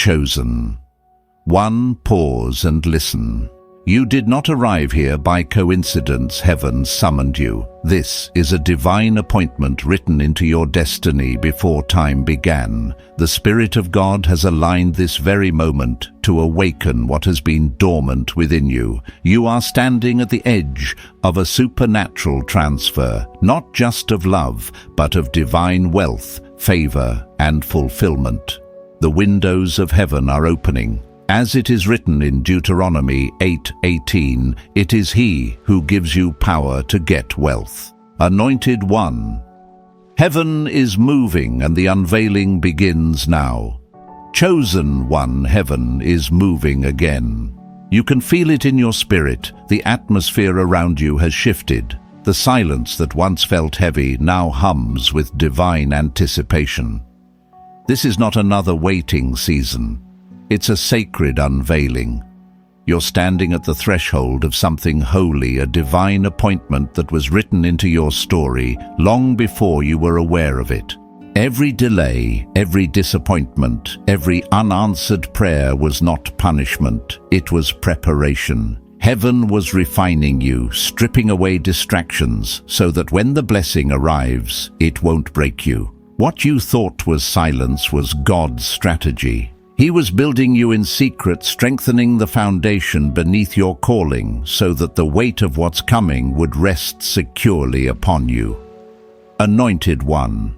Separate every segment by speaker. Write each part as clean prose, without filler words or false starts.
Speaker 1: Chosen. 1. Pause and listen. You did not arrive here by coincidence. Heaven summoned you. This is a divine appointment written into your destiny before time began. The Spirit of God has aligned this very moment to awaken what has been dormant within you. You are standing at the edge of a supernatural transfer, not just of love, but of divine wealth, favor, and fulfillment. The windows of heaven are opening. As it is written in Deuteronomy 8:18, it is He who gives you power to get wealth. Anointed One. Heaven is moving and the unveiling begins now. Chosen One, heaven is moving again. You can feel it in your spirit. The atmosphere around you has shifted. The silence that once felt heavy now hums with divine anticipation. This is not another waiting season. It's a sacred unveiling. You're standing at the threshold of something holy, a divine appointment that was written into your story long before you were aware of it. Every delay, every disappointment, every unanswered prayer was not punishment, it was preparation. Heaven was refining you, stripping away distractions, so that when the blessing arrives, it won't break you. What you thought was silence was God's strategy. He was building you in secret, strengthening the foundation beneath your calling so that the weight of what's coming would rest securely upon you. Anointed One.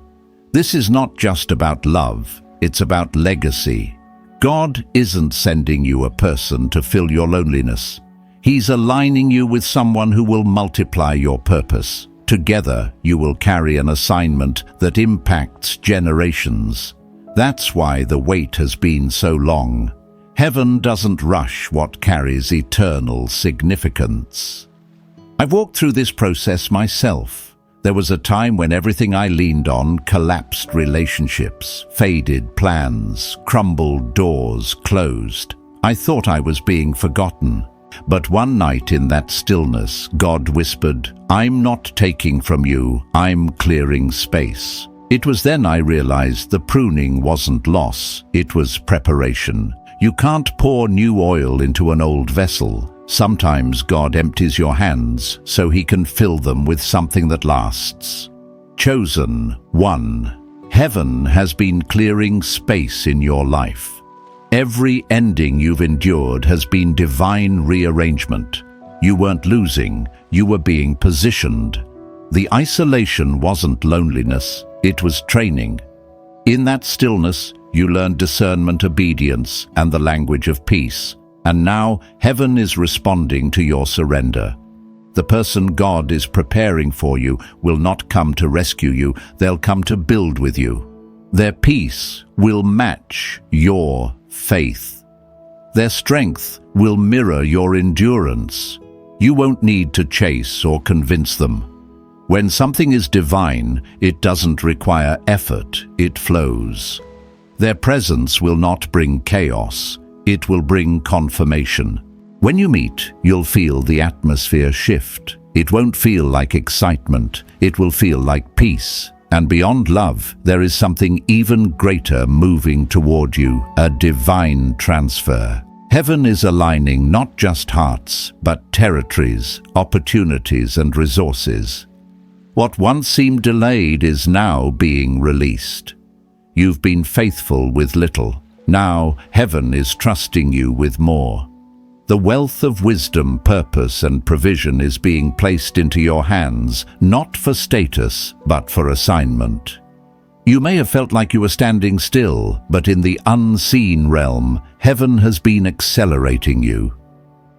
Speaker 1: This is not just about love, it's about legacy. God isn't sending you a person to fill your loneliness. He's aligning you with someone who will multiply your purpose. Together, you will carry an assignment that impacts generations. That's why the wait has been so long. Heaven doesn't rush what carries eternal significance. I've walked through this process myself. There was a time when everything I leaned on collapsed: relationships, faded plans, crumbled doors, closed. I thought I was being forgotten. But one night in that stillness, God whispered, "I'm not taking from you, I'm clearing space." It was then I realized the pruning wasn't loss, it was preparation. You can't pour new oil into an old vessel. Sometimes God empties your hands so He can fill them with something that lasts. Chosen One. Heaven has been clearing space in your life. Every ending you've endured has been divine rearrangement. You weren't losing, you were being positioned. The isolation wasn't loneliness, it was training. In that stillness, you learned discernment, obedience, and the language of peace. And now, heaven is responding to your surrender. The person God is preparing for you will not come to rescue you, they'll come to build with you. Their peace will match your faith. Their strength will mirror your endurance. You won't need to chase or convince them. When something is divine, it doesn't require effort, it flows. Their presence will not bring chaos, it will bring confirmation. When you meet, you'll feel the atmosphere shift. It won't feel like excitement, it will feel like peace. And beyond love, there is something even greater moving toward you, a divine transfer. Heaven is aligning not just hearts, but territories, opportunities, and resources. What once seemed delayed is now being released. You've been faithful with little. Now, heaven is trusting you with more. The wealth of wisdom, purpose, and provision is being placed into your hands, not for status, but for assignment. You may have felt like you were standing still, but in the unseen realm, heaven has been accelerating you.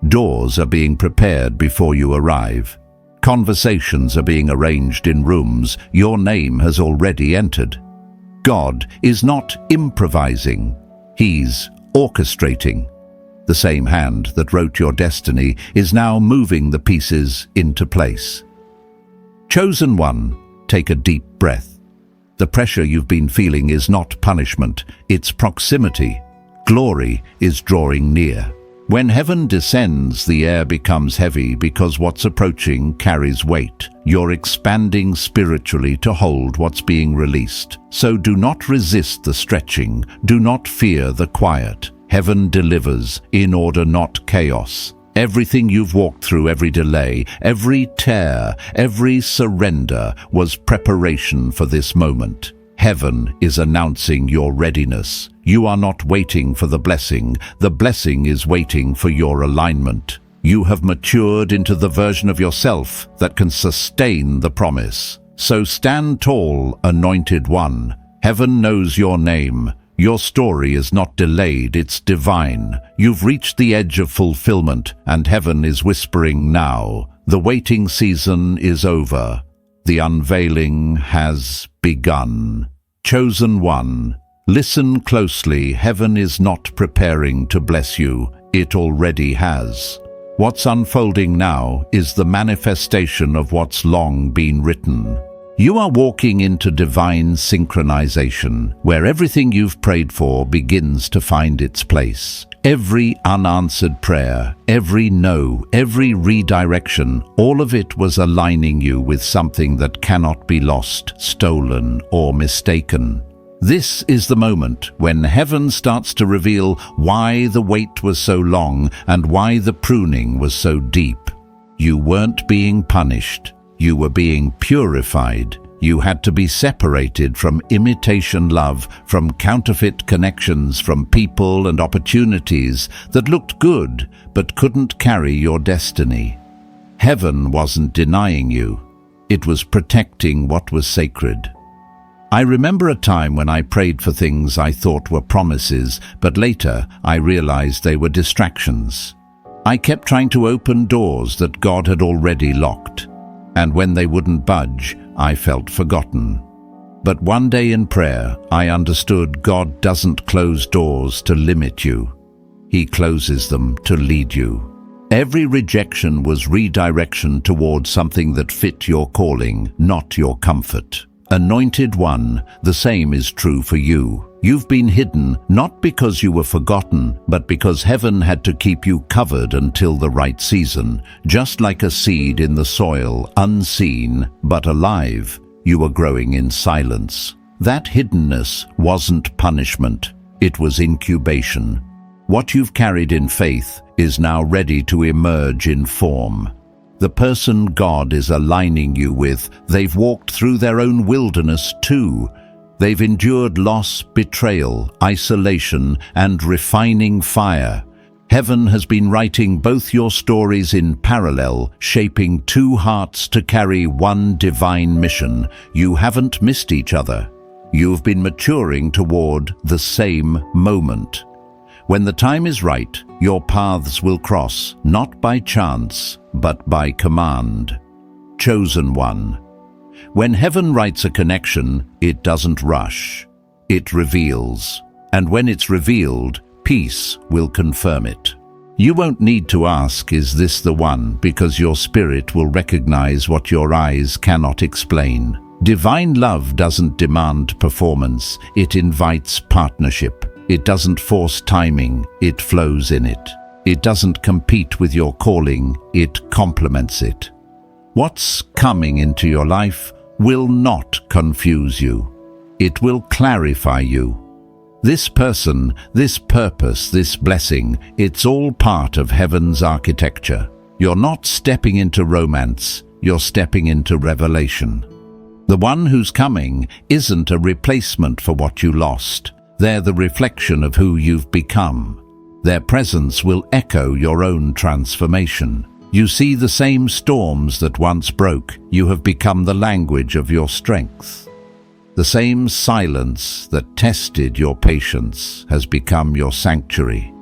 Speaker 1: Doors are being prepared before you arrive. Conversations are being arranged in rooms your name has already entered. God is not improvising, He's orchestrating. The same hand that wrote your destiny is now moving the pieces into place. Chosen One, take a deep breath. The pressure you've been feeling is not punishment, it's proximity. Glory is drawing near. When heaven descends, the air becomes heavy because what's approaching carries weight. You're expanding spiritually to hold what's being released. So do not resist the stretching. Do not fear the quiet. Heaven delivers in order, not chaos. Everything you've walked through, every delay, every tear, every surrender was preparation for this moment. Heaven is announcing your readiness. You are not waiting for the blessing is waiting for your alignment. You have matured into the version of yourself that can sustain the promise. So stand tall, anointed one. Heaven knows your name. Your story is not delayed, it's divine. You've reached the edge of fulfillment, and heaven is whispering now. The waiting season is over. The unveiling has begun. Chosen one, listen closely. Heaven is not preparing to bless you. It already has. What's unfolding now is the manifestation of what's long been written. You are walking into divine synchronization, where everything you've prayed for begins to find its place. Every unanswered prayer, every no, every redirection, all of it was aligning you with something that cannot be lost, stolen, or mistaken. This is the moment when heaven starts to reveal why the wait was so long and why the pruning was so deep. You weren't being punished. You were being purified. You had to be separated from imitation love, from counterfeit connections, from people and opportunities that looked good but couldn't carry your destiny. Heaven wasn't denying you. It was protecting what was sacred. I remember a time when I prayed for things I thought were promises, but later I realized they were distractions. I kept trying to open doors that God had already locked. And when they wouldn't budge, I felt forgotten. But one day in prayer, I understood God doesn't close doors to limit you. He closes them to lead you. Every rejection was redirection towards something that fit your calling, not your comfort. Anointed one, the same is true for you. You've been hidden, not because you were forgotten, but because heaven had to keep you covered until the right season. Just like a seed in the soil, unseen, but alive, you were growing in silence. That hiddenness wasn't punishment, it was incubation. What you've carried in faith is now ready to emerge in form. The person God is aligning you with, they've walked through their own wilderness too. They've endured loss, betrayal, isolation, and refining fire. Heaven has been writing both your stories in parallel, shaping two hearts to carry one divine mission. You haven't missed each other. You've been maturing toward the same moment. When the time is right, your paths will cross, not by chance, but by command. Chosen one. When heaven writes a connection, it doesn't rush. It reveals. And when it's revealed, peace will confirm it. You won't need to ask, is this the one, because your spirit will recognize what your eyes cannot explain. Divine love doesn't demand performance, it invites partnership. It doesn't force timing, it flows in it. It doesn't compete with your calling, it complements it. What's coming into your life will not confuse you. It will clarify you. This person, this purpose, this blessing, it's all part of heaven's architecture. You're not stepping into romance, you're stepping into revelation. The one who's coming isn't a replacement for what you lost. They're the reflection of who you've become. Their presence will echo your own transformation. You see the same storms that once broke, you have become the language of your strength. The same silence that tested your patience has become your sanctuary.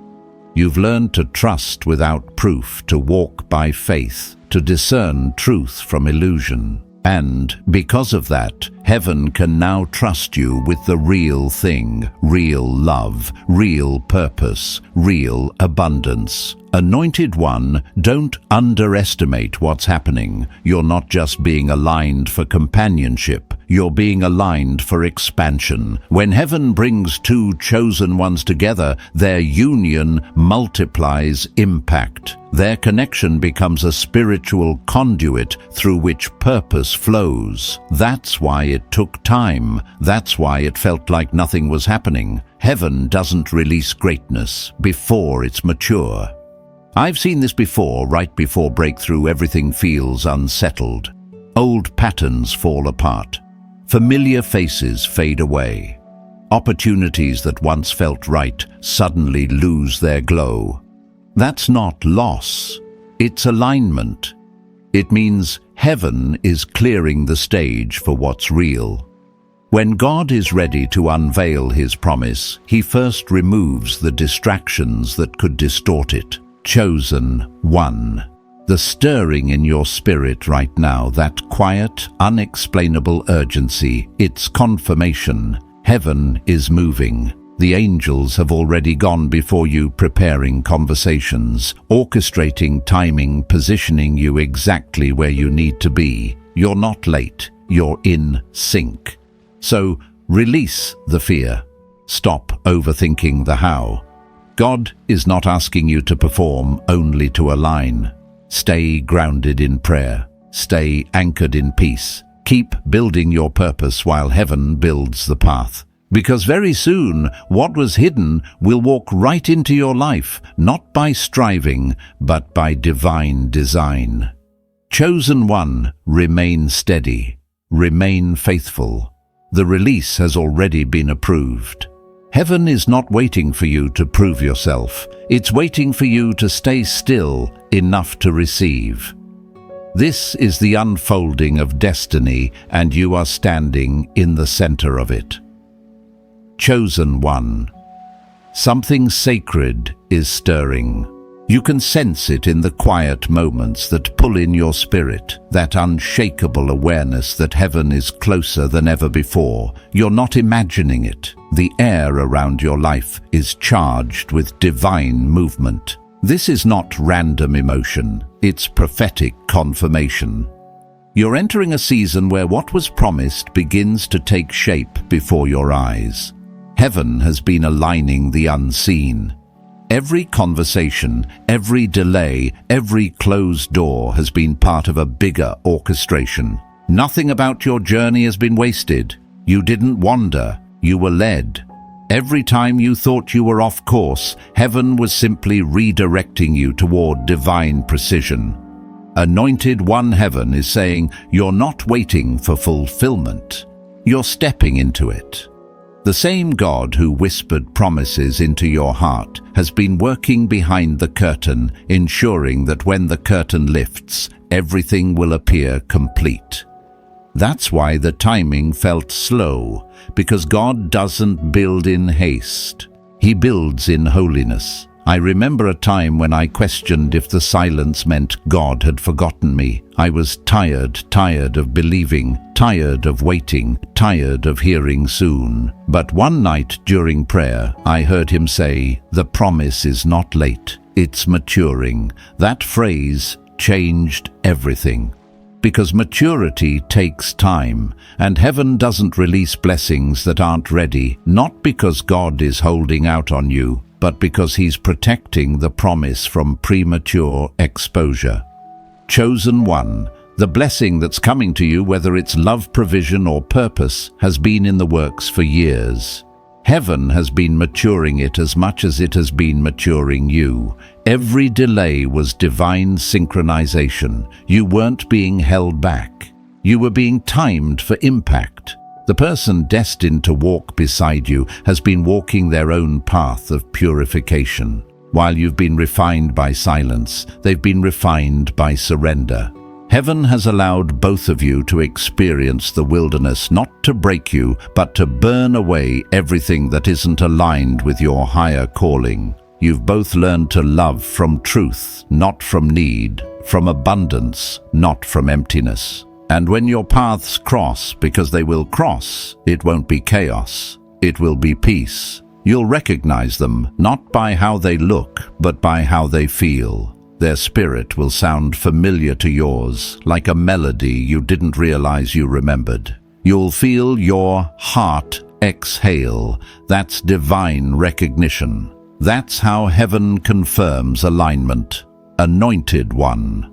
Speaker 1: You've learned to trust without proof, to walk by faith, to discern truth from illusion. And because of that, Heaven can now trust you with the real thing, real love, real purpose, real abundance. Anointed One, don't underestimate what's happening. You're not just being aligned for companionship, you're being aligned for expansion. When heaven brings two chosen ones together, their union multiplies impact. Their connection becomes a spiritual conduit through which purpose flows. That's why it took time. That's why it felt like nothing was happening. Heaven doesn't release greatness before it's mature. I've seen this before. Right before breakthrough, everything feels unsettled. Old patterns fall apart. Familiar faces fade away. Opportunities that once felt right suddenly lose their glow. That's not loss, it's alignment. It means heaven is clearing the stage for what's real. When God is ready to unveil His promise, He first removes the distractions that could distort it. Chosen One. The stirring in your spirit right now, that quiet, unexplainable urgency, it's confirmation. Heaven is moving. The angels have already gone before you, preparing conversations, orchestrating timing, positioning you exactly where you need to be. You're not late, you're in sync. So release the fear. Stop overthinking the how. God is not asking you to perform, only to align. Stay grounded in prayer. Stay anchored in peace. Keep building your purpose while heaven builds the path. Because very soon, what was hidden will walk right into your life, not by striving, but by divine design. Chosen One, remain steady. Remain faithful. The release has already been approved. Heaven is not waiting for you to prove yourself. It's waiting for you to stay still enough to receive. This is the unfolding of destiny, and you are standing in the center of it. Chosen One. Something sacred is stirring. You can sense it in the quiet moments that pull in your spirit, that unshakable awareness that heaven is closer than ever before. You're not imagining it. The air around your life is charged with divine movement. This is not random emotion, it's prophetic confirmation. You're entering a season where what was promised begins to take shape before your eyes. Heaven has been aligning the unseen. Every conversation, every delay, every closed door has been part of a bigger orchestration. Nothing about your journey has been wasted. You didn't wander, you were led. Every time you thought you were off course, heaven was simply redirecting you toward divine precision. Anointed One, heaven is saying, you're not waiting for fulfillment. You're stepping into it. The same God who whispered promises into your heart has been working behind the curtain, ensuring that when the curtain lifts, everything will appear complete. That's why the timing felt slow, because God doesn't build in haste. He builds in holiness. I remember a time when I questioned if the silence meant God had forgotten me. I was tired of believing, tired of waiting, tired of hearing soon. But one night during prayer, I heard Him say, "The promise is not late, it's maturing." That phrase changed everything. Because maturity takes time, and heaven doesn't release blessings that aren't ready, not because God is holding out on you, but because He's protecting the promise from premature exposure. Chosen One, the blessing that's coming to you, whether it's love, provision, or purpose, has been in the works for years. Heaven has been maturing it as much as it has been maturing you. Every delay was divine synchronization. You weren't being held back. You were being timed for impact. The person destined to walk beside you has been walking their own path of purification. While you've been refined by silence, they've been refined by surrender. Heaven has allowed both of you to experience the wilderness, not to break you, but to burn away everything that isn't aligned with your higher calling. You've both learned to love from truth, not from need, from abundance, not from emptiness. And when your paths cross, because they will cross, it won't be chaos. It will be peace. You'll recognize them, not by how they look, but by how they feel. Their spirit will sound familiar to yours, like a melody you didn't realize you remembered. You'll feel your heart exhale. That's divine recognition. That's how heaven confirms alignment. Anointed one.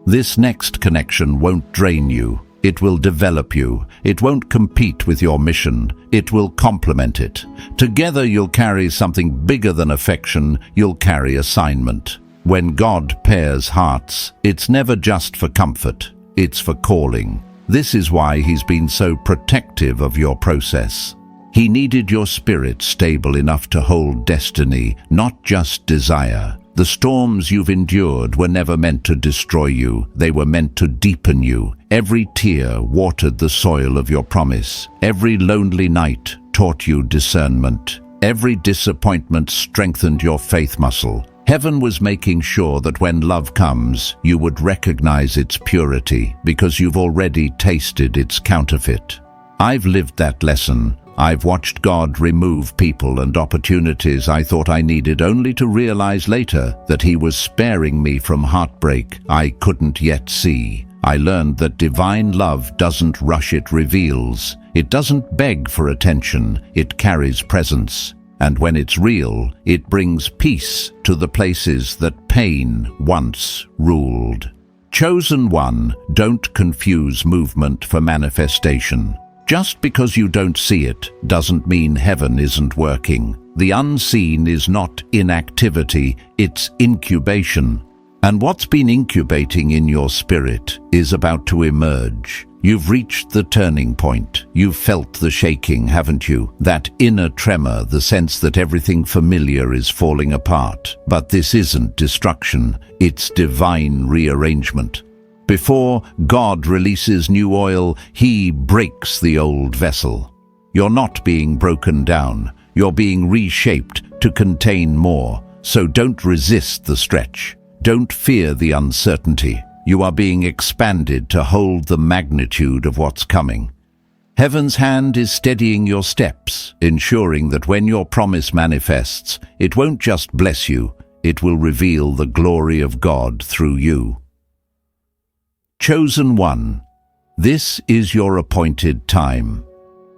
Speaker 1: This next connection won't drain you. It will develop you. It won't compete with your mission. It will complement it. Together you'll carry something bigger than affection. You'll carry assignment. When God pairs hearts, it's never just for comfort. It's for calling. This is why He's been so protective of your process. He needed your spirit stable enough to hold destiny, not just desire. The storms you've endured were never meant to destroy you. They were meant to deepen you. Every tear watered the soil of your promise. Every lonely night taught you discernment. Every disappointment strengthened your faith muscle. Heaven was making sure that when love comes, you would recognize its purity, because you've already tasted its counterfeit. I've lived that lesson. I've watched God remove people and opportunities I thought I needed, only to realize later that He was sparing me from heartbreak I couldn't yet see. I learned that divine love doesn't rush, it reveals. It doesn't beg for attention, it carries presence. And when it's real, it brings peace to the places that pain once ruled. Chosen one, don't confuse movement for manifestation. Just because you don't see it doesn't mean heaven isn't working. The unseen is not inactivity, it's incubation. And what's been incubating in your spirit is about to emerge. You've reached the turning point. You've felt the shaking, haven't you? That inner tremor, the sense that everything familiar is falling apart. But this isn't destruction, it's divine rearrangement. Before God releases new oil, He breaks the old vessel. You're not being broken down. You're being reshaped to contain more. So don't resist the stretch. Don't fear the uncertainty. You are being expanded to hold the magnitude of what's coming. Heaven's hand is steadying your steps, ensuring that when your promise manifests, it won't just bless you, it will reveal the glory of God through you. Chosen one, this is your appointed time.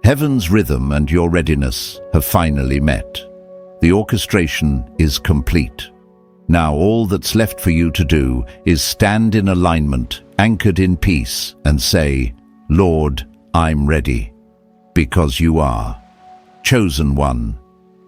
Speaker 1: Heaven's rhythm and your readiness have finally met. The orchestration is complete. Now all that's left for you to do is stand in alignment, anchored in peace, and say, Lord, I'm ready. Because you are. Chosen one,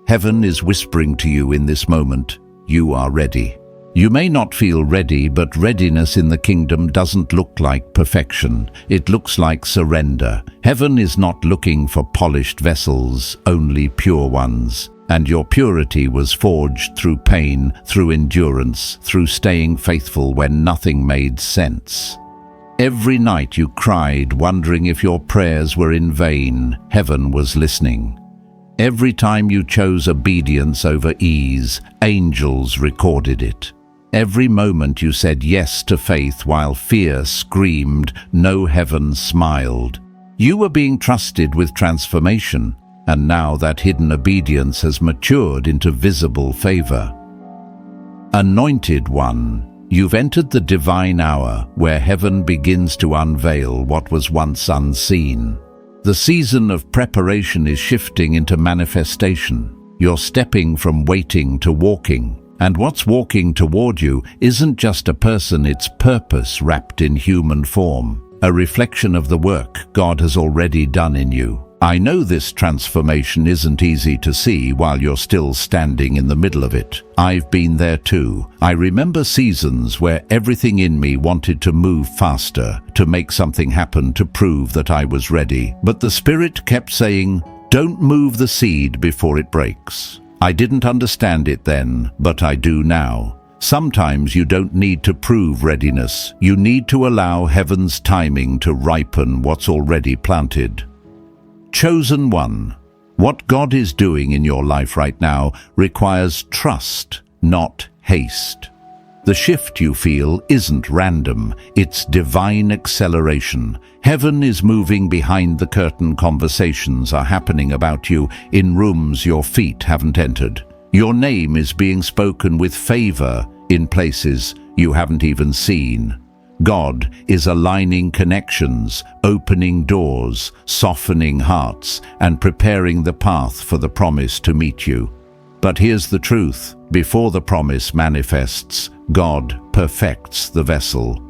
Speaker 1: heaven is whispering to you in this moment, you are ready. You may not feel ready, but readiness in the kingdom doesn't look like perfection. It looks like surrender. Heaven is not looking for polished vessels, only pure ones. And your purity was forged through pain, through endurance, through staying faithful when nothing made sense. Every night you cried, wondering if your prayers were in vain. Heaven was listening. Every time you chose obedience over ease, angels recorded it. Every moment you said yes to faith while fear screamed, no, heaven smiled. You were being trusted with transformation, and now that hidden obedience has matured into visible favor. Anointed one, you've entered the divine hour where heaven begins to unveil what was once unseen. The season of preparation is shifting into manifestation. You're stepping from waiting to walking. And what's walking toward you isn't just a person, it's purpose wrapped in human form, a reflection of the work God has already done in you. I know this transformation isn't easy to see while you're still standing in the middle of it. I've been there too. I remember seasons where everything in me wanted to move faster, to make something happen, to prove that I was ready. But the Spirit kept saying, don't move the seed before it breaks. I didn't understand it then, but I do now. Sometimes you don't need to prove readiness. You need to allow heaven's timing to ripen what's already planted. Chosen one, what God is doing in your life right now requires trust, not haste. The shift you feel isn't random, it's divine acceleration. Heaven is moving behind the curtain. Conversations are happening about you in rooms your feet haven't entered. Your name is being spoken with favor in places you haven't even seen. God is aligning connections, opening doors, softening hearts, and preparing the path for the promise to meet you. But here's the truth: before the promise manifests, God perfects the vessel.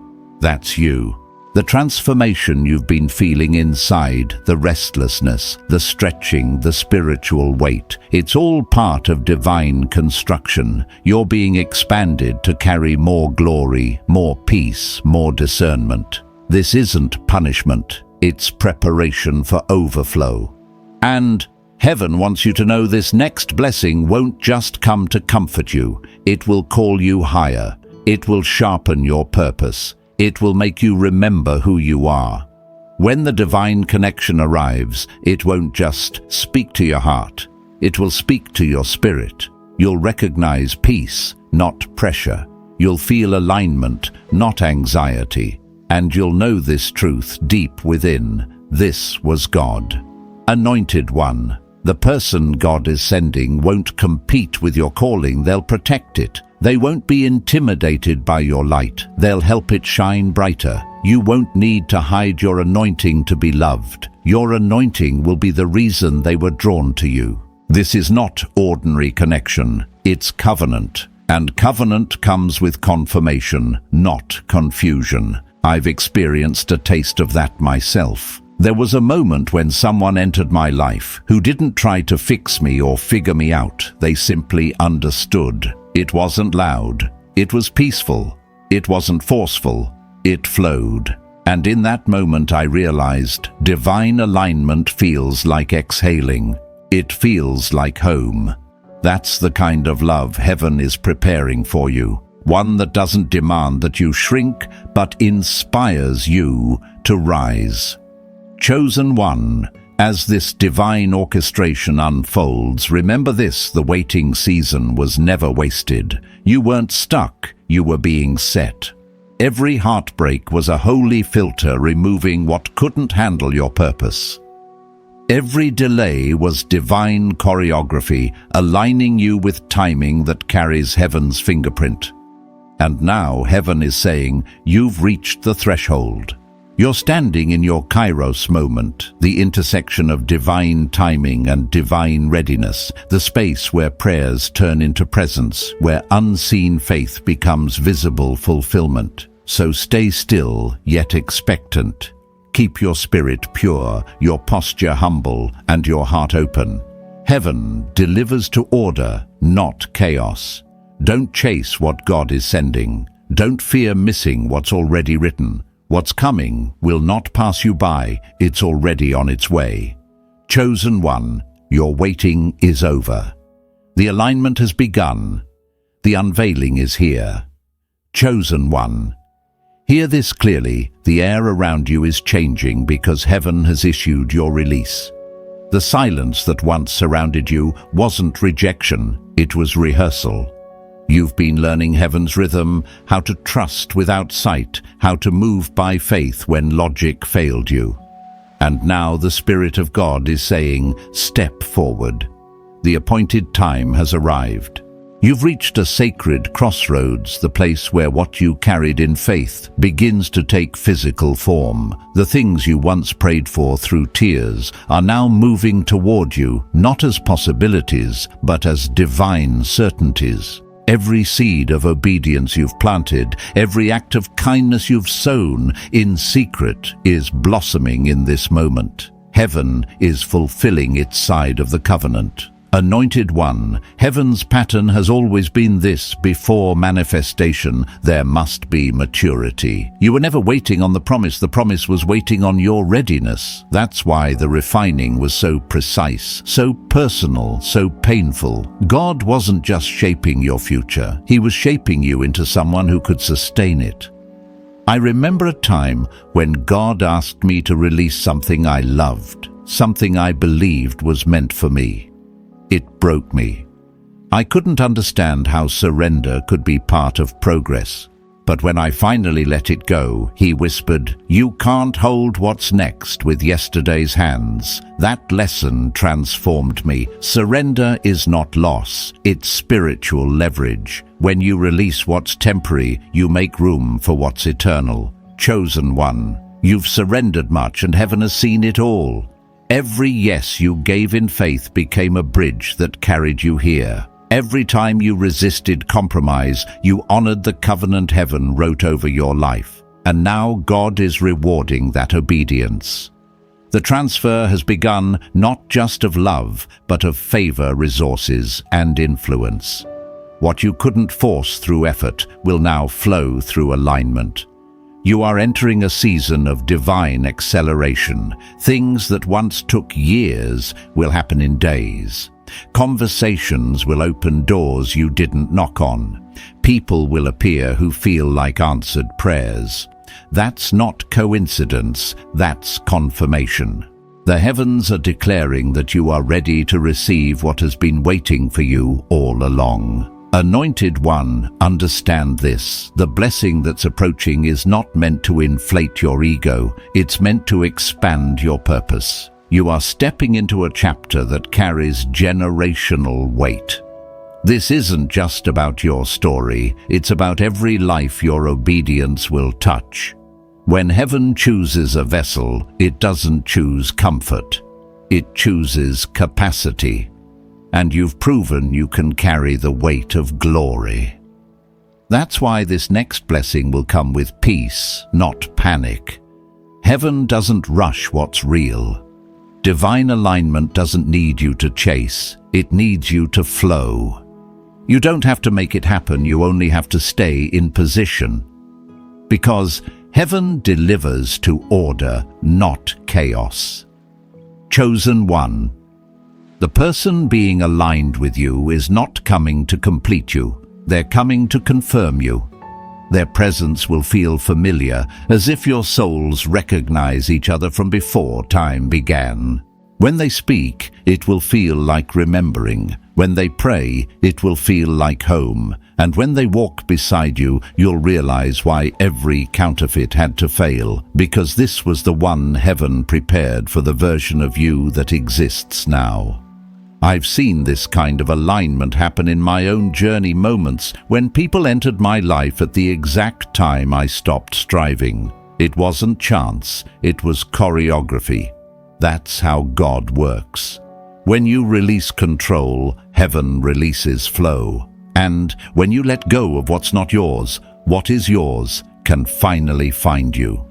Speaker 1: That's you. The transformation you've been feeling inside, the restlessness, the stretching, the spiritual weight, it's all part of divine construction. You're being expanded to carry more glory, more peace, more discernment. This isn't punishment, it's preparation for overflow. And heaven wants you to know this next blessing won't just come to comfort you. It will call you higher. It will sharpen your purpose. It will make you remember who you are. When the divine connection arrives, it won't just speak to your heart. It will speak to your spirit. You'll recognize peace, not pressure. You'll feel alignment, not anxiety. And you'll know this truth deep within. This was God. Anointed one. The person God is sending won't compete with your calling, they'll protect it. They won't be intimidated by your light, they'll help it shine brighter. You won't need to hide your anointing to be loved. Your anointing will be the reason they were drawn to you. This is not ordinary connection, it's covenant. And covenant comes with confirmation, not confusion. I've experienced a taste of that myself. There was a moment when someone entered my life who didn't try to fix me or figure me out. They simply understood. It wasn't loud. It was peaceful. It wasn't forceful. It flowed. And in that moment I realized divine alignment feels like exhaling. It feels like home. That's the kind of love heaven is preparing for you. One that doesn't demand that you shrink, but inspires you to rise. Chosen one, as this divine orchestration unfolds, remember this: the waiting season was never wasted. You weren't stuck, you were being set. Every heartbreak was a holy filter removing what couldn't handle your purpose. Every delay was divine choreography, aligning you with timing that carries heaven's fingerprint. And now heaven is saying, you've reached the threshold. You're standing in your kairos moment, the intersection of divine timing and divine readiness, the space where prayers turn into presence, where unseen faith becomes visible fulfillment. So stay still, yet expectant. Keep your spirit pure, your posture humble, and your heart open. Heaven delivers to order, not chaos. Don't chase what God is sending. Don't fear missing what's already written. What's coming will not pass you by, it's already on its way. Chosen one, your waiting is over. The alignment has begun. The unveiling is here. Chosen one. Hear this clearly, the air around you is changing because heaven has issued your release. The silence that once surrounded you wasn't rejection, it was rehearsal. You've been learning heaven's rhythm, how to trust without sight, how to move by faith when logic failed you. And now the Spirit of God is saying, step forward. The appointed time has arrived. You've reached a sacred crossroads, the place where what you carried in faith begins to take physical form. The things you once prayed for through tears are now moving toward you, not as possibilities, but as divine certainties. Every seed of obedience you've planted, every act of kindness you've sown in secret is blossoming in this moment. Heaven is fulfilling its side of the covenant. Anointed one, heaven's pattern has always been this: before manifestation, there must be maturity. You were never waiting on the promise was waiting on your readiness. That's why the refining was so precise, so personal, so painful. God wasn't just shaping your future, He was shaping you into someone who could sustain it. I remember a time when God asked me to release something I loved, something I believed was meant for me. It broke me. I couldn't understand how surrender could be part of progress. But when I finally let it go, he whispered, "You can't hold what's next with yesterday's hands." That lesson transformed me. Surrender is not loss, it's spiritual leverage. When you release what's temporary, you make room for what's eternal. Chosen one, you've surrendered much and heaven has seen it all. Every yes you gave in faith became a bridge that carried you here. Every time you resisted compromise, you honored the covenant heaven wrote over your life. And now God is rewarding that obedience. The transfer has begun not just of love, but of favor, resources, and influence. What you couldn't force through effort will now flow through alignment. You are entering a season of divine acceleration. Things that once took years will happen in days. Conversations will open doors you didn't knock on. People will appear who feel like answered prayers. That's not coincidence, that's confirmation. The heavens are declaring that you are ready to receive what has been waiting for you all along. Anointed one, understand this. The blessing that's approaching is not meant to inflate your ego, it's meant to expand your purpose. You are stepping into a chapter that carries generational weight. This isn't just about your story, it's about every life your obedience will touch. When heaven chooses a vessel, it doesn't choose comfort, it chooses capacity. And you've proven you can carry the weight of glory. That's why this next blessing will come with peace, not panic. Heaven doesn't rush what's real. Divine alignment doesn't need you to chase, it needs you to flow. You don't have to make it happen, you only have to stay in position. Because heaven delivers to order, not chaos. Chosen one. The person being aligned with you is not coming to complete you, they're coming to confirm you. Their presence will feel familiar, as if your souls recognize each other from before time began. When they speak, it will feel like remembering. When they pray, it will feel like home. And when they walk beside you, you'll realize why every counterfeit had to fail, because this was the one heaven prepared for the version of you that exists now. I've seen this kind of alignment happen in my own journey, moments when people entered my life at the exact time I stopped striving. It wasn't chance, it was choreography. That's how God works. When you release control, heaven releases flow. And when you let go of what's not yours, what is yours can finally find you.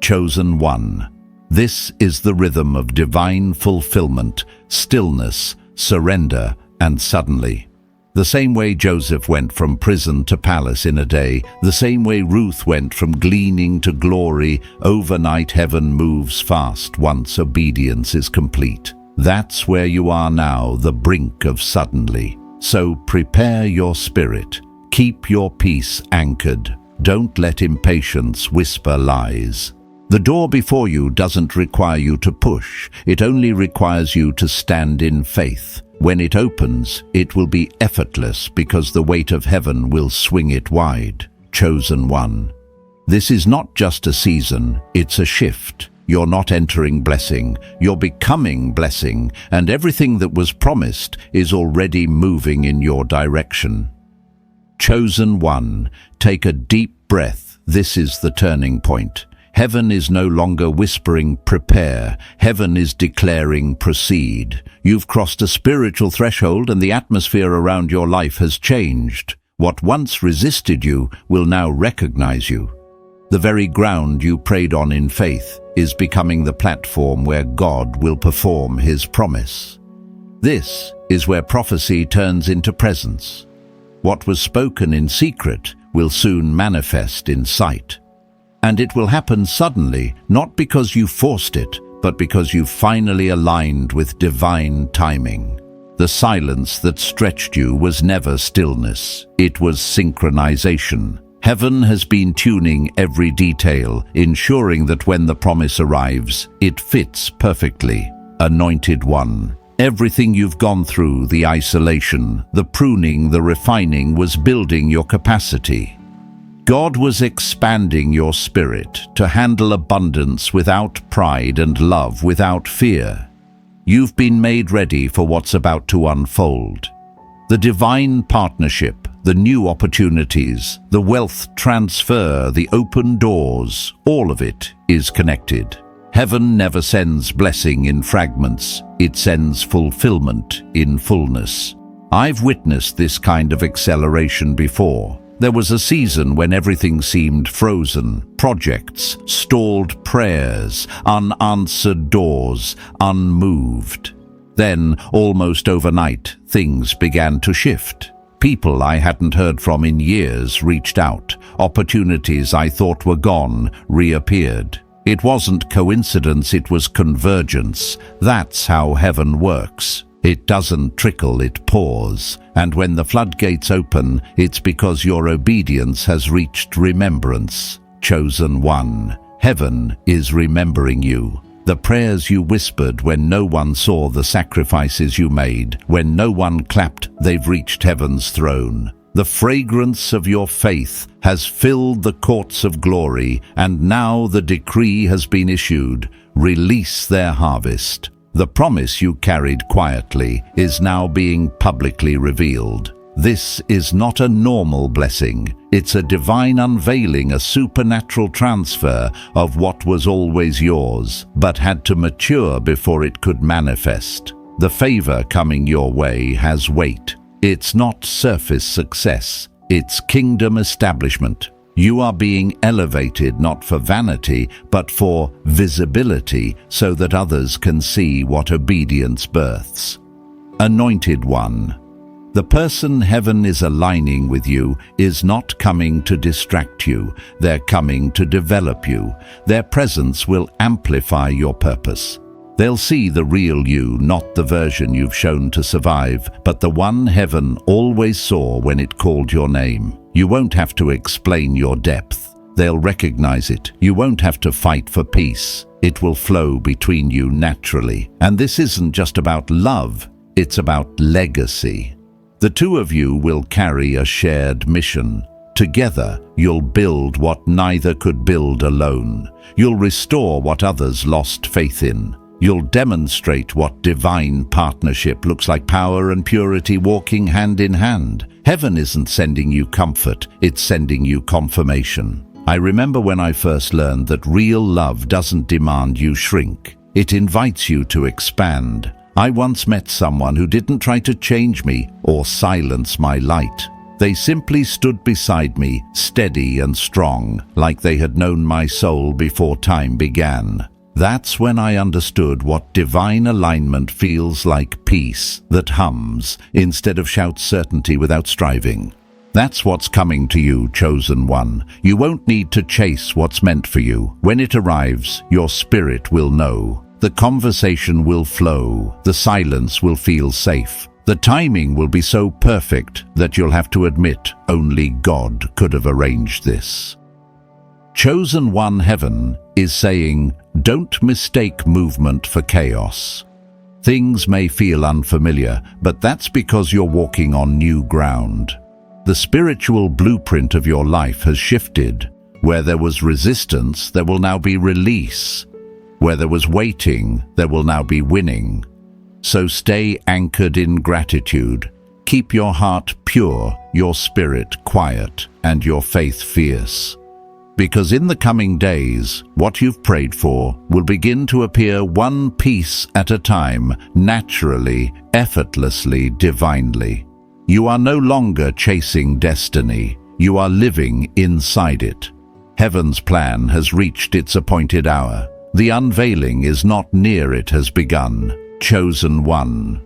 Speaker 1: Chosen one. This is the rhythm of divine fulfillment, stillness, surrender, and suddenly. The same way Joseph went from prison to palace in a day, the same way Ruth went from gleaning to glory, overnight heaven moves fast once obedience is complete. That's where you are now, the brink of suddenly. So prepare your spirit. Keep your peace anchored. Don't let impatience whisper lies. The door before you doesn't require you to push, it only requires you to stand in faith. When it opens, it will be effortless because the weight of heaven will swing it wide. Chosen one. This is not just a season, it's a shift. You're not entering blessing, you're becoming blessing, and everything that was promised is already moving in your direction. Chosen one, take a deep breath. This is the turning point. Heaven is no longer whispering, prepare. Heaven is declaring, proceed. You've crossed a spiritual threshold and the atmosphere around your life has changed. What once resisted you will now recognize you. The very ground you prayed on in faith is becoming the platform where God will perform His promise. This is where prophecy turns into presence. What was spoken in secret will soon manifest in sight. And it will happen suddenly, not because you forced it, but because you finally aligned with divine timing. The silence that stretched you was never stillness, it was synchronization. Heaven has been tuning every detail, ensuring that when the promise arrives, it fits perfectly. Anointed one, Everything you've gone through, the isolation, the pruning, the refining, was building your capacity. God was expanding your spirit to handle abundance without pride and love without fear. You've been made ready for what's about to unfold. The divine partnership, the new opportunities, the wealth transfer, the open doors, all of it is connected. Heaven never sends blessing in fragments, it sends fulfillment in fullness. I've witnessed this kind of acceleration before. There was a season when everything seemed frozen, projects, stalled prayers, unanswered doors, unmoved. Then, almost overnight, things began to shift. People I hadn't heard from in years reached out. Opportunities I thought were gone reappeared. It wasn't coincidence, it was convergence. That's how heaven works. It doesn't trickle, it pours. And when the floodgates open, it's because your obedience has reached remembrance. Chosen one, heaven is remembering you. The prayers you whispered when no one saw, the sacrifices you made, when no one clapped, they've reached heaven's throne. The fragrance of your faith has filled the courts of glory, and now the decree has been issued. Release their harvest. The promise you carried quietly is now being publicly revealed. This is not a normal blessing. It's a divine unveiling, a supernatural transfer of what was always yours, but had to mature before it could manifest. The favor coming your way has weight. It's not surface success, it's kingdom establishment. You are being elevated not for vanity, but for visibility, so that others can see what obedience births. Anointed one. The person heaven is aligning with you is not coming to distract you, they're coming to develop you. Their presence will amplify your purpose. They'll see the real you, not the version you've shown to survive, but the one heaven always saw when it called your name. You won't have to explain your depth. They'll recognize it. You won't have to fight for peace. It will flow between you naturally. And this isn't just about love, it's about legacy. The two of you will carry a shared mission. Together, you'll build what neither could build alone. You'll restore what others lost faith in. You'll demonstrate what divine partnership looks like, power and purity walking hand in hand. Heaven isn't sending you comfort, it's sending you confirmation. I remember when I first learned that real love doesn't demand you shrink. It invites you to expand. I once met someone who didn't try to change me or silence my light. They simply stood beside me, steady and strong, like they had known my soul before time began. That's when I understood what divine alignment feels like, peace that hums instead of shouts, certainty without striving. That's what's coming to you, chosen one. You won't need to chase what's meant for you. When it arrives, your spirit will know. The conversation will flow. The silence will feel safe. The timing will be so perfect that you'll have to admit only God could have arranged this. Chosen one heaven is saying, don't mistake movement for chaos. Things may feel unfamiliar, but that's because you're walking on new ground. The spiritual blueprint of your life has shifted. Where there was resistance, there will now be release. Where there was waiting, there will now be winning. So stay anchored in gratitude. Keep your heart pure, your spirit quiet, and your faith fierce. Because in the coming days, what you've prayed for will begin to appear one piece at a time, naturally, effortlessly, divinely. You are no longer chasing destiny. You are living inside it. Heaven's plan has reached its appointed hour. The unveiling is not near, it has begun. Chosen one.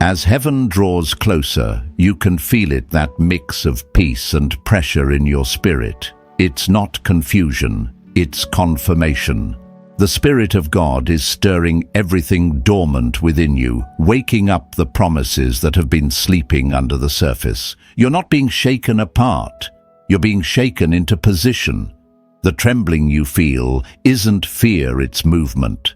Speaker 1: As heaven draws closer, you can feel it, that mix of peace and pressure in your spirit. It's not confusion, it's confirmation. The Spirit of God is stirring everything dormant within you, waking up the promises that have been sleeping under the surface. You're not being shaken apart, you're being shaken into position. The trembling you feel isn't fear, it's movement.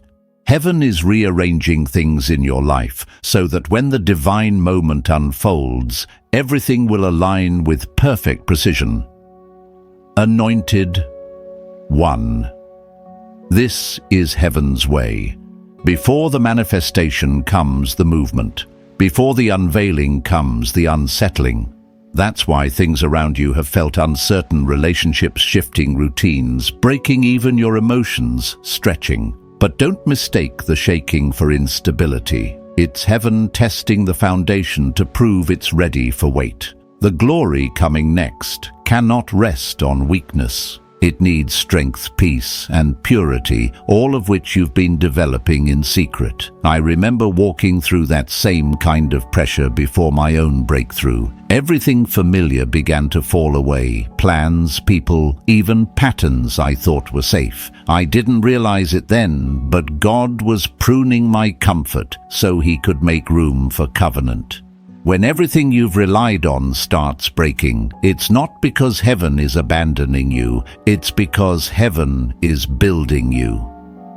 Speaker 1: Heaven is rearranging things in your life so that when the divine moment unfolds, everything will align with perfect precision. Anointed 1. This is heaven's way. Before the manifestation comes the movement. Before the unveiling comes the unsettling. That's why things around you have felt uncertain, relationships shifting, routines breaking, even your emotions stretching. But don't mistake the shaking for instability. It's heaven testing the foundation to prove it's ready for weight. The glory coming next cannot rest on weakness. It needs strength, peace, and purity, all of which you've been developing in secret. I remember walking through that same kind of pressure before my own breakthrough. Everything familiar began to fall away. Plans, people, even patterns I thought were safe. I didn't realize it then, but God was pruning my comfort so He could make room for covenant. When everything you've relied on starts breaking, it's not because heaven is abandoning you, it's because heaven is building you.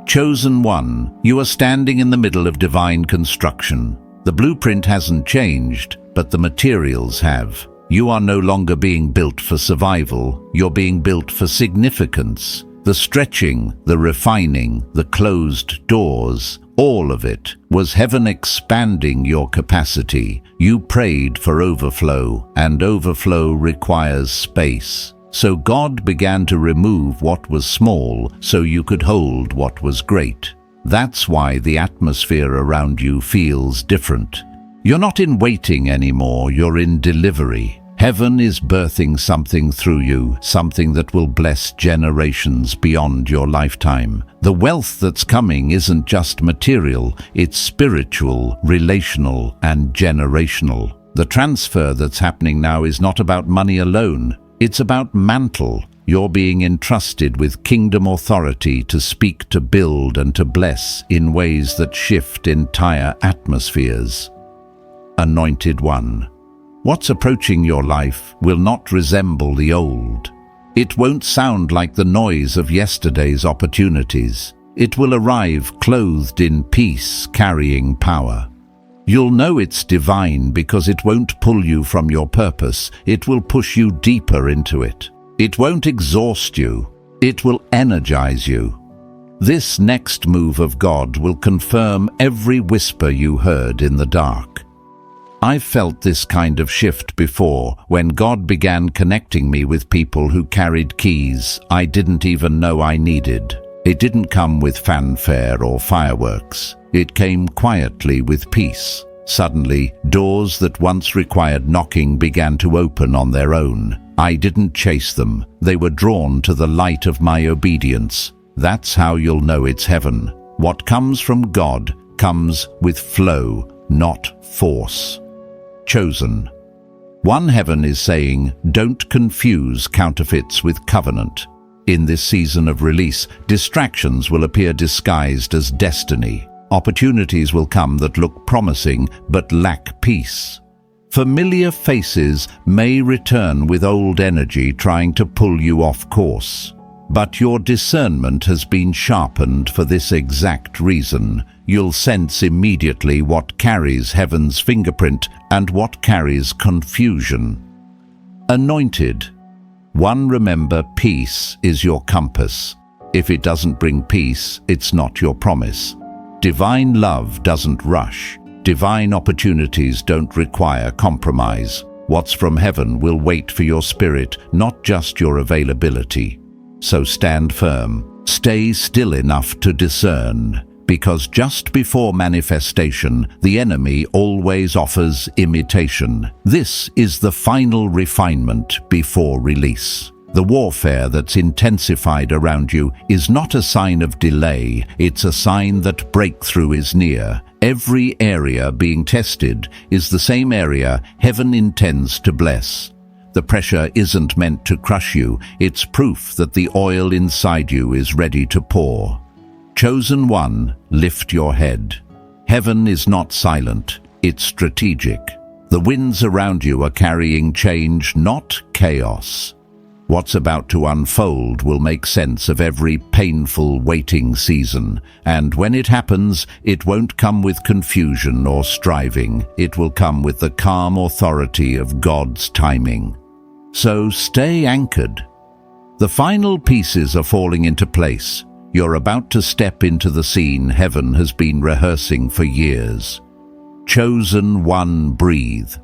Speaker 1: Chosen one, you are standing in the middle of divine construction. The blueprint hasn't changed, but the materials have. You are no longer being built for survival, you're being built for significance. The stretching, the refining, the closed doors, all of it was heaven expanding your capacity. You prayed for overflow, and overflow requires space. So God began to remove what was small so you could hold what was great. That's why the atmosphere around you feels different. You're not in waiting anymore, you're in delivery. Heaven is birthing something through you, something that will bless generations beyond your lifetime. The wealth that's coming isn't just material, it's spiritual, relational, and generational. The transfer that's happening now is not about money alone, it's about mantle. You're being entrusted with kingdom authority to speak, to build, and to bless in ways that shift entire atmospheres. Anointed one. What's approaching your life will not resemble the old. It won't sound like the noise of yesterday's opportunities. It will arrive clothed in peace, carrying power. You'll know it's divine because it won't pull you from your purpose. It will push you deeper into it. It won't exhaust you. It will energize you. This next move of God will confirm every whisper you heard in the dark. I've felt this kind of shift before, when God began connecting me with people who carried keys I didn't even know I needed. It didn't come with fanfare or fireworks. It came quietly with peace. Suddenly, doors that once required knocking began to open on their own. I didn't chase them. They were drawn to the light of my obedience. That's how you'll know it's heaven. What comes from God comes with flow, not force. Chosen. One heaven is saying, don't confuse counterfeits with covenant. In this season of release, distractions will appear disguised as destiny. Opportunities will come that look promising but lack peace. Familiar faces may return with old energy trying to pull you off course. But your discernment has been sharpened for this exact reason. You'll sense immediately what carries heaven's fingerprint and what carries confusion. Anointed. One, remember, peace is your compass. If it doesn't bring peace, it's not your promise. Divine love doesn't rush. Divine opportunities don't require compromise. What's from heaven will wait for your spirit, not just your availability. So stand firm. Stay still enough to discern, because just before manifestation, the enemy always offers imitation. This is the final refinement before release. The warfare that's intensified around you is not a sign of delay, it's a sign that breakthrough is near. Every area being tested is the same area heaven intends to bless. The pressure isn't meant to crush you, it's proof that the oil inside you is ready to pour. Chosen one, lift your head. Heaven is not silent, it's strategic. The winds around you are carrying change, not chaos. What's about to unfold will make sense of every painful waiting season, and when it happens, it won't come with confusion or striving. It will come with the calm authority of God's timing. So stay anchored. The final pieces are falling into place. You're about to step into the scene heaven has been rehearsing for years. Chosen one, breathe.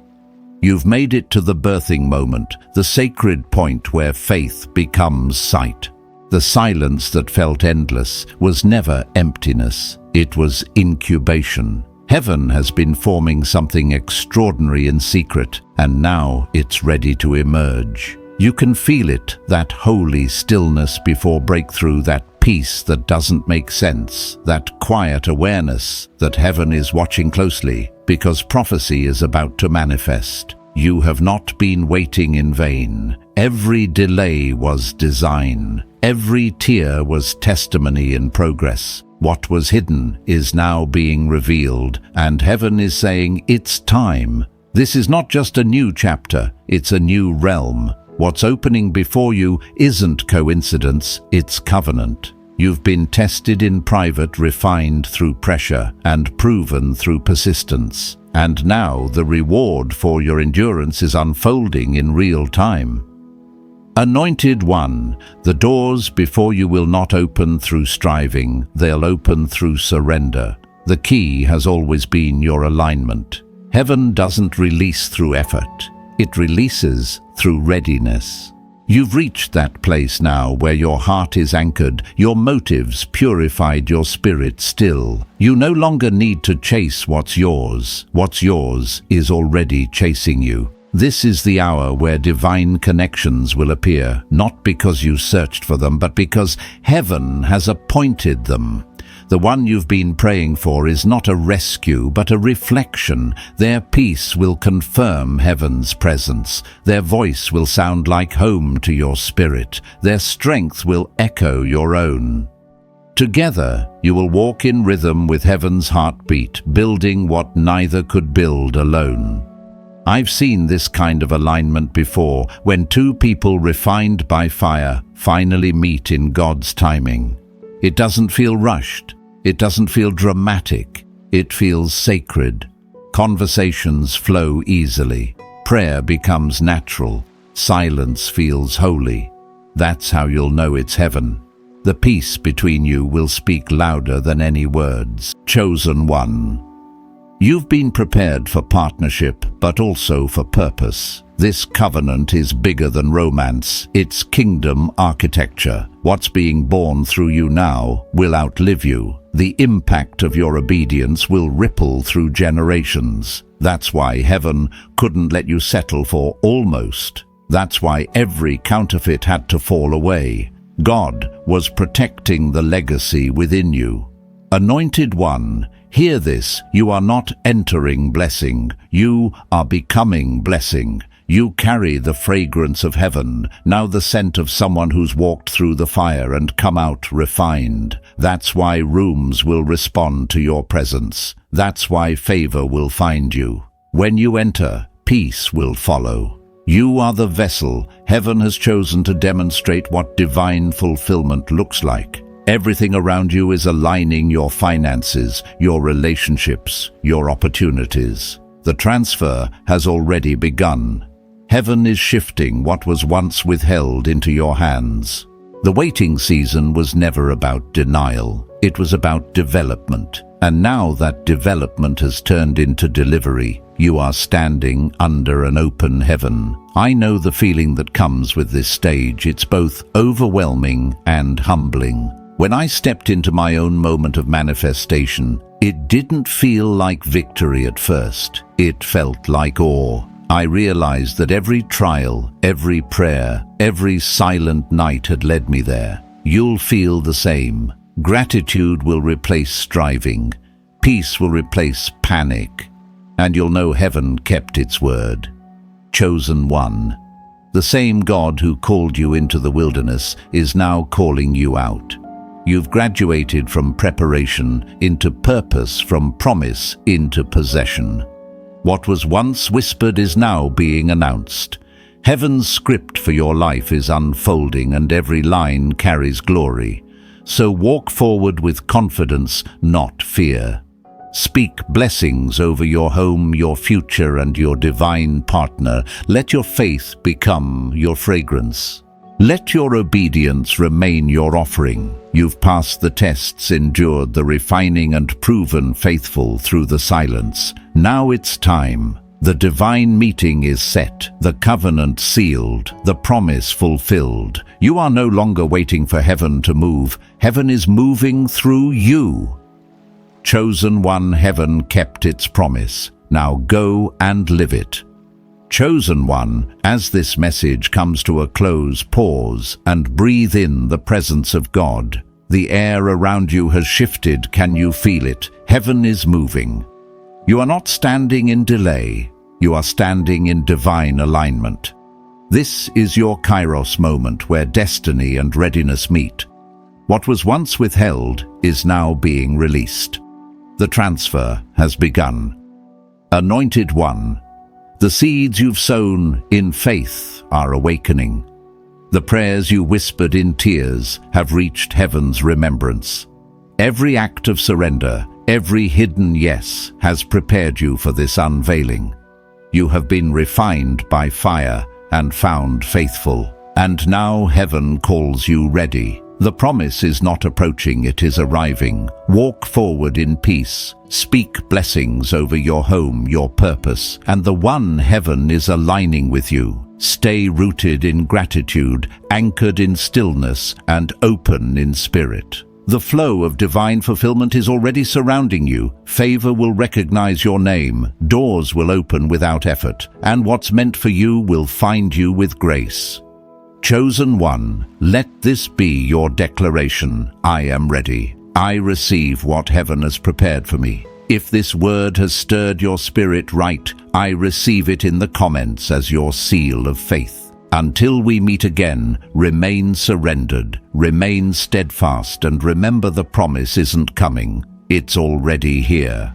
Speaker 1: You've made it to the birthing moment, the sacred point where faith becomes sight. The silence that felt endless was never emptiness, it was incubation. Heaven has been forming something extraordinary in secret, and now it's ready to emerge. You can feel it, that holy stillness before breakthrough, that peace that doesn't make sense, that quiet awareness that heaven is watching closely, because prophecy is about to manifest. You have not been waiting in vain. Every delay was design. Every tear was testimony in progress. What was hidden is now being revealed, and heaven is saying, it's time. This is not just a new chapter, it's a new realm. What's opening before you isn't coincidence, it's covenant. You've been tested in private, refined through pressure, and proven through persistence. And now the reward for your endurance is unfolding in real time. Anointed one, the doors before you will not open through striving, they'll open through surrender. The key has always been your alignment. Heaven doesn't release through effort, it releases through readiness. You've reached that place now where your heart is anchored, your motives purified, your spirit still. You no longer need to chase what's yours. What's yours is already chasing you. This is the hour where divine connections will appear, not because you searched for them, but because heaven has appointed them. The one you've been praying for is not a rescue, but a reflection. Their peace will confirm heaven's presence. Their voice will sound like home to your spirit. Their strength will echo your own. Together, you will walk in rhythm with heaven's heartbeat, building what neither could build alone. I've seen this kind of alignment before, when two people refined by fire finally meet in God's timing. It doesn't feel rushed. It doesn't feel dramatic. It feels sacred. Conversations flow easily. Prayer becomes natural. Silence feels holy. That's how you'll know it's heaven. The peace between you will speak louder than any words. Chosen one. You've been prepared for partnership, but also for purpose. This covenant is bigger than romance. It's kingdom architecture. What's being born through you now will outlive you. The impact of your obedience will ripple through generations. That's why heaven couldn't let you settle for almost. That's why every counterfeit had to fall away. God was protecting the legacy within you. Anointed one, hear this. You are not entering blessing. You are becoming blessing. You carry the fragrance of heaven, now the scent of someone who's walked through the fire and come out refined. That's why rooms will respond to your presence. That's why favor will find you. When you enter, peace will follow. You are the vessel heaven has chosen to demonstrate what divine fulfillment looks like. Everything around you is aligning: your finances, your relationships, your opportunities. The transfer has already begun. Heaven is shifting what was once withheld into your hands. The waiting season was never about denial. It was about development. And now that development has turned into delivery, you are standing under an open heaven. I know the feeling that comes with this stage. It's both overwhelming and humbling. When I stepped into my own moment of manifestation, it didn't feel like victory at first. It felt like awe. I realized that every trial, every prayer, every silent night had led me there. You'll feel the same. Gratitude will replace striving. Peace will replace panic. And you'll know heaven kept its word. Chosen one. The same God who called you into the wilderness is now calling you out. You've graduated from preparation into purpose, from promise into possession. What was once whispered is now being announced. Heaven's script for your life is unfolding, and every line carries glory. So walk forward with confidence, not fear. Speak blessings over your home, your future, and your divine partner. Let your faith become your fragrance. Let your obedience remain your offering. You've passed the tests, endured the refining, and proven faithful through the silence. Now it's time. The divine meeting is set, the covenant sealed, the promise fulfilled. You are no longer waiting for heaven to move. Heaven is moving through you. Chosen one, heaven kept its promise. Now go and live it. Chosen one, as this message comes to a close, pause and breathe in the presence of God. The air around you has shifted. Can you feel it? Heaven is moving. You are not standing in delay. You are standing in divine alignment. This is your kairos moment, where destiny and readiness meet. What was once withheld is now being released. The transfer has begun. Anointed one, the seeds you've sown in faith are awakening. The prayers you whispered in tears have reached heaven's remembrance. Every act of surrender, every hidden yes, has prepared you for this unveiling. You have been refined by fire and found faithful. And now heaven calls you ready. The promise is not approaching, it is arriving. Walk forward in peace. Speak blessings over your home, your purpose, and the one heaven is aligning with you. Stay rooted in gratitude, anchored in stillness, and open in spirit. The flow of divine fulfillment is already surrounding you. Favor will recognize your name. Doors will open without effort, and what's meant for you will find you with grace. Chosen one, let this be your declaration. I am ready. I receive what heaven has prepared for me. If this word has stirred your spirit, write, I receive it in the comments as your seal of faith. Until we meet again, remain surrendered, remain steadfast, and remember the promise isn't coming, it's already here.